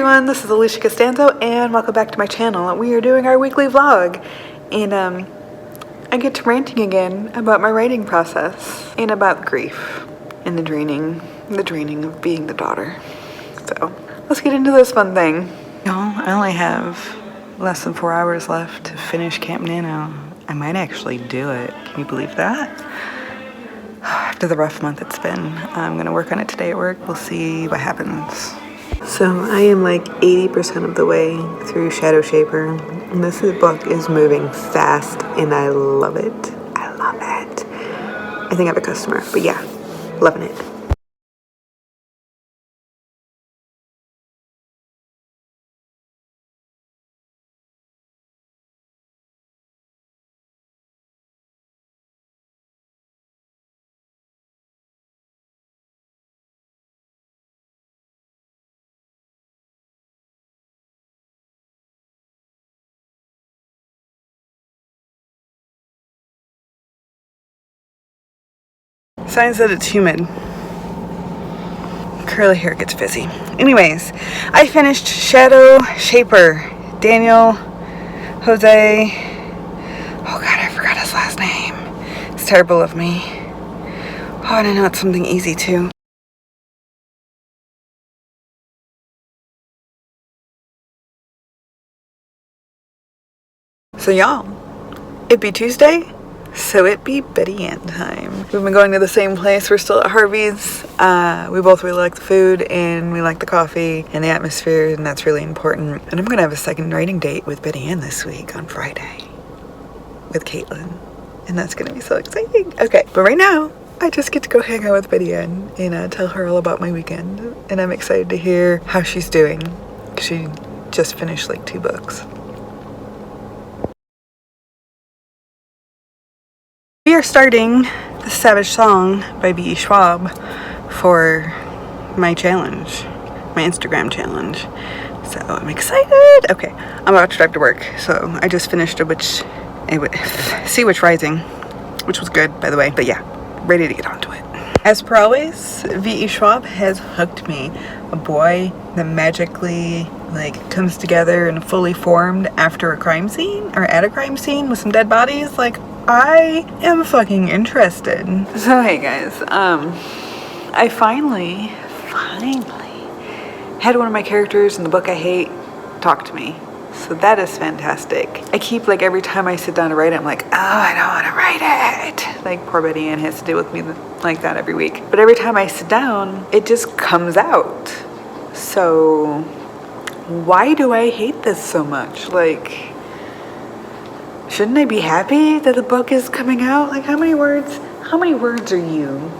everyone, this is Alisha Costanzo and welcome back to my channel. We are doing our weekly vlog and I get to ranting again about my writing process and about grief and the draining of being the daughter. So let's get into this fun thing. Y'all, I only have less than 4 hours left to finish Camp Nano. I might actually do it. Can you believe that? After the rough month it's been, I'm gonna work on it today at work. We'll see what happens. So I am like 80% of the way through Shadow Shaper, and this book is moving fast, and I love it. I love it. I think I have a customer, but yeah, loving it. Sign said it's humid. Curly hair gets fizzy. Anyways, I finished Shadow Shaper. Daniel, Jose, oh god, I forgot his last name. It's terrible of me. Oh, and I know it's something easy too. So y'all, it be Tuesday. So it be Betty Ann time. We've been going to the same place. We're still at Harvey's. We both really like the food and we like the coffee and the atmosphere, and that's really important. And I'm gonna have a second writing date with Betty Ann this week on Friday with Caitlin, and that's gonna be so exciting. Okay, but right now I just get to go hang out with Betty Ann and tell her all about my weekend, and I'm excited to hear how she's doing. She just finished like 2 books. We are starting the Savage Song by B.E. Schwab for my challenge, my Instagram challenge. So I'm excited. Okay, I'm about to drive to work. So I just finished Sea Witch Rising, which was good, by the way. But yeah, ready to get onto it. As per always, V.E. Schwab has hooked me. A boy that magically comes together and fully formed after a crime scene or at a crime scene with some dead bodies. I am fucking interested. So hey guys, I finally had one of my characters in the book I hate talk to me. So that is fantastic. I keep every time I sit down to write it, I'm like, oh, I don't want to write it. Poor Betty Ann has to deal with me like that every week. But every time I sit down, it just comes out. So why do I hate this so much? Shouldn't I be happy that the book is coming out? How many words are you?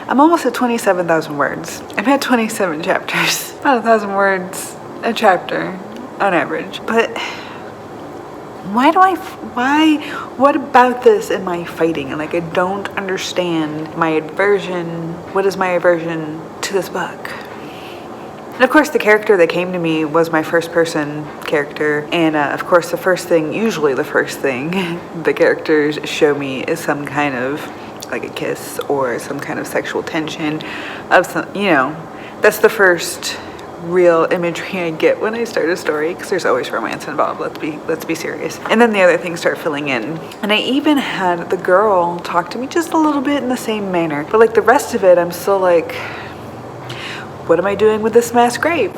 I'm almost at 27,000 words. I've had 27 chapters. About 1,000 words a chapter on average. But what about this am I fighting? I don't understand my aversion. What is my aversion to this book? And of course the character that came to me was my first person character, and of course usually the first thing the characters show me is some kind of a kiss or some kind of sexual tension of some, that's the first real imagery I get when I start a story, because there's always romance involved, let's be serious. And then the other things start filling in. And I even had the girl talk to me just a little bit in the same manner, but the rest of it I'm still what am I doing with this mass grave?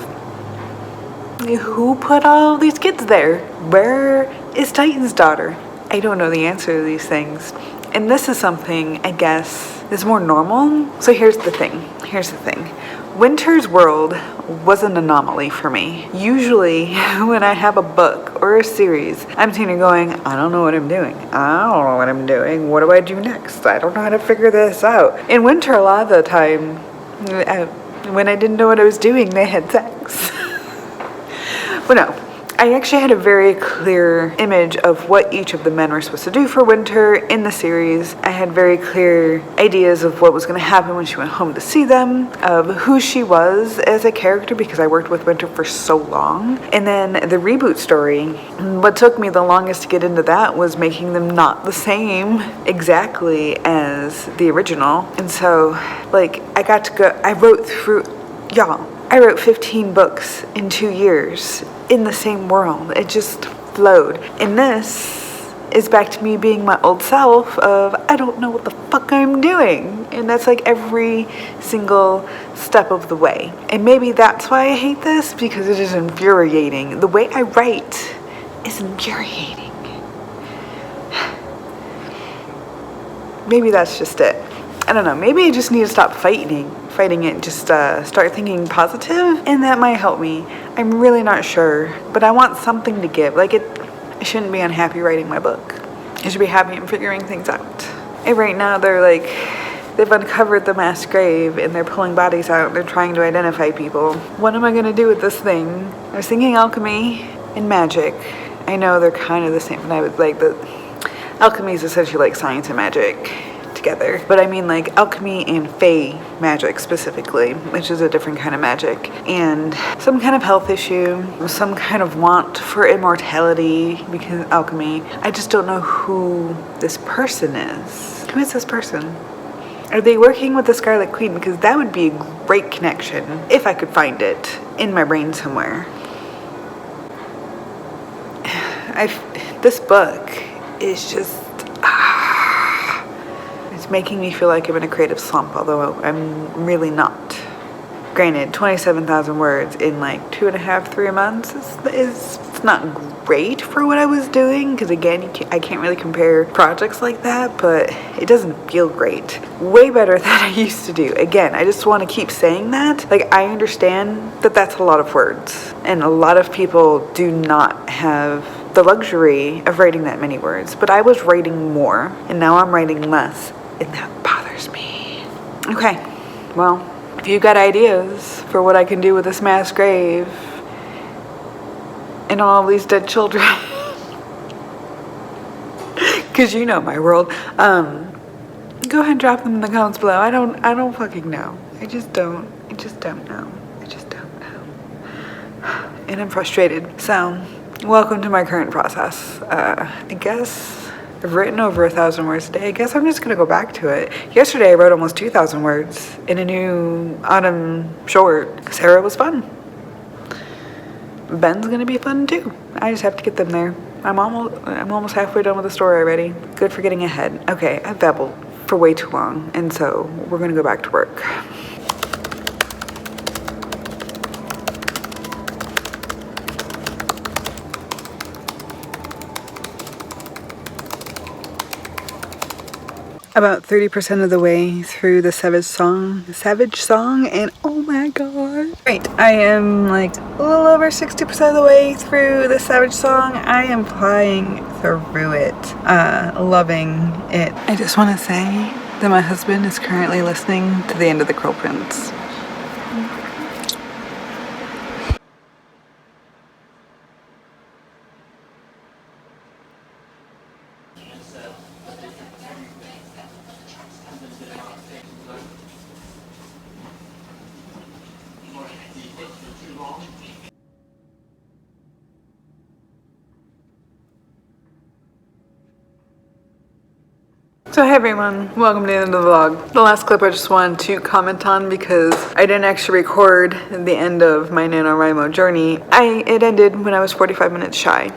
Who put all these kids there? Where is Titan's daughter? I don't know the answer to these things. And this is something, I guess, is more normal. So here's the thing. Winter's World was an anomaly for me. Usually when I have a book or a series, I'm sitting here going, I don't know what I'm doing. What do I do next? I don't know how to figure this out. In winter, a lot of the time, when I didn't know what I was doing, they had sex. But no, I actually had a very clear image of what each of the men were supposed to do for Winter in the series. I had very clear ideas of what was going to happen when she went home to see them, of who she was as a character, because I worked with Winter for so long. And then the reboot story, what took me the longest to get into that was making them not the same exactly as the original. And so I got to go, I wrote through, y'all, I wrote 15 books in 2 years in the same world. It just flowed. And this is back to me being my old self of, I don't know what the fuck I'm doing. And that's like every single step of the way. And maybe that's why I hate this, because it is infuriating. The way I write is infuriating. Maybe that's just it. I don't know. Maybe I just need to stop fighting it, just start thinking positive, and that might help me. I'm really not sure, but I want something to give. Like, I shouldn't be unhappy writing my book. I should be happy I'm figuring things out. And right now they've uncovered the mass grave and they're pulling bodies out. They're trying to identify people. What am I going to do with this thing? I was thinking alchemy and magic. I know they're kind of the same, but I would like the alchemy is essentially like science and magic together. But I mean like alchemy and fae magic specifically, which is a different kind of magic. And some kind of health issue, some kind of want for immortality because alchemy. I just don't know who this person is. Who is this person? Are they working with the Scarlet Queen? Because that would be a great connection if I could find it in my brain somewhere. This book is just it's making me feel like I'm in a creative slump, although I'm really not. Granted, 27,000 words in like 2.5, 3 months is it's not great for what I was doing, because again, I can't really compare projects like that, but it doesn't feel great. Way better than I used to do. Again, I just want to keep saying that. Like, I understand that that's a lot of words, and a lot of people do not have the luxury of writing that many words, but I was writing more, and now I'm writing less, and that bothers me. Okay, well, if you got ideas for what I can do with this mass grave and all these dead children, because you know my world, go ahead and drop them in the comments below. I don't fucking know. I just don't know. And I'm frustrated. So, welcome to my current process. I guess I've written over 1,000 words a day. I guess I'm just gonna go back to it. Yesterday I wrote almost 2,000 words in a new autumn short. Sarah was fun. Ben's gonna be fun too. I just have to get them there. I'm almost halfway done with the story already. Good for getting ahead. Okay, I've babbled for way too long, and so we're gonna go back to work. About 30% of the way through the Savage song, and oh my god. Right, I am like a little over 60% of the way through the Savage song. I am flying through it, loving it. I just want to say that my husband is currently listening to the end of the Cruel Prince. So hey everyone, welcome to the end of the vlog. The last clip I just wanted to comment on because I didn't actually record the end of my Nanowrimo journey. It ended when I was 45 minutes shy.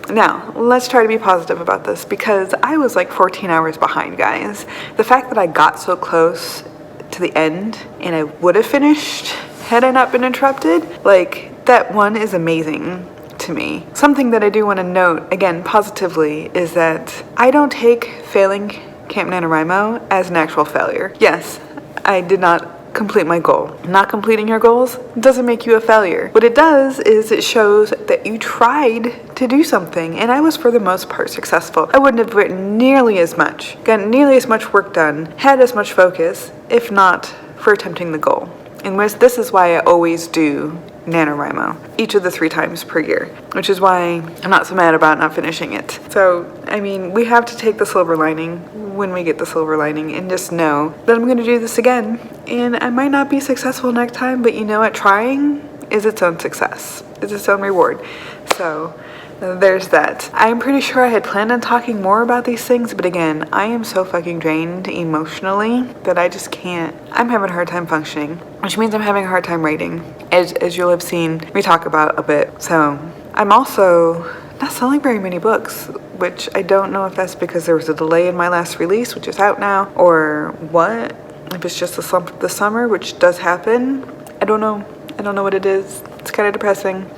Now, let's try to be positive about this because I was like 14 hours behind, guys. The fact that I got so close to the end and I would have finished had I not been interrupted, like, that one is amazing to me. Something that I do want to note, again, positively, is that I don't take failing Camp Nanowrimo as an actual failure. Yes, I did not complete my goal. Not completing your goals doesn't make you a failure. What it does is it shows that you tried to do something, and I was for the most part successful. I wouldn't have written nearly as much, gotten nearly as much work done, had as much focus, if not for attempting the goal. And this is why I always do Nanowrimo each of the 3 times per year, which is why I'm not so mad about not finishing it. So, I mean, we have to take the silver lining when we get the silver lining and just know that I'm going to do this again. And I might not be successful next time, but you know what? Trying is its own success. It's its own reward. So, there's that. I'm pretty sure I had planned on talking more about these things, but again, I am so fucking drained emotionally that I just can't. I'm having a hard time functioning, which means I'm having a hard time writing, as you'll have seen me talk about a bit. So I'm also not selling very many books, which I don't know if that's because there was a delay in my last release, which is out now, or what. If it's just the slump of the summer, which does happen. I don't know. I don't know what it is. It's kind of depressing.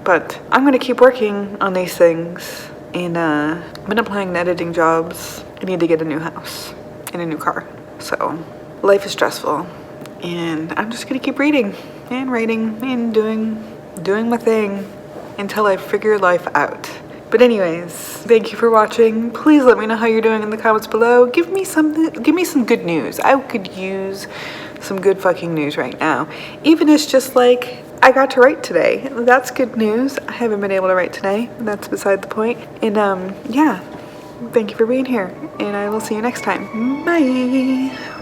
But I'm going to keep working on these things. And I've been applying to editing jobs. I need to get a new house and a new car. So life is stressful. And I'm just going to keep reading and writing and doing my thing until I figure life out. But anyways, thank you for watching. Please let me know how you're doing in the comments below. Give me some good news. I could use some good fucking news right now. Even if it's just like, I got to write today. That's good news. I haven't been able to write today. That's beside the point. And yeah, thank you for being here. And I will see you next time. Bye.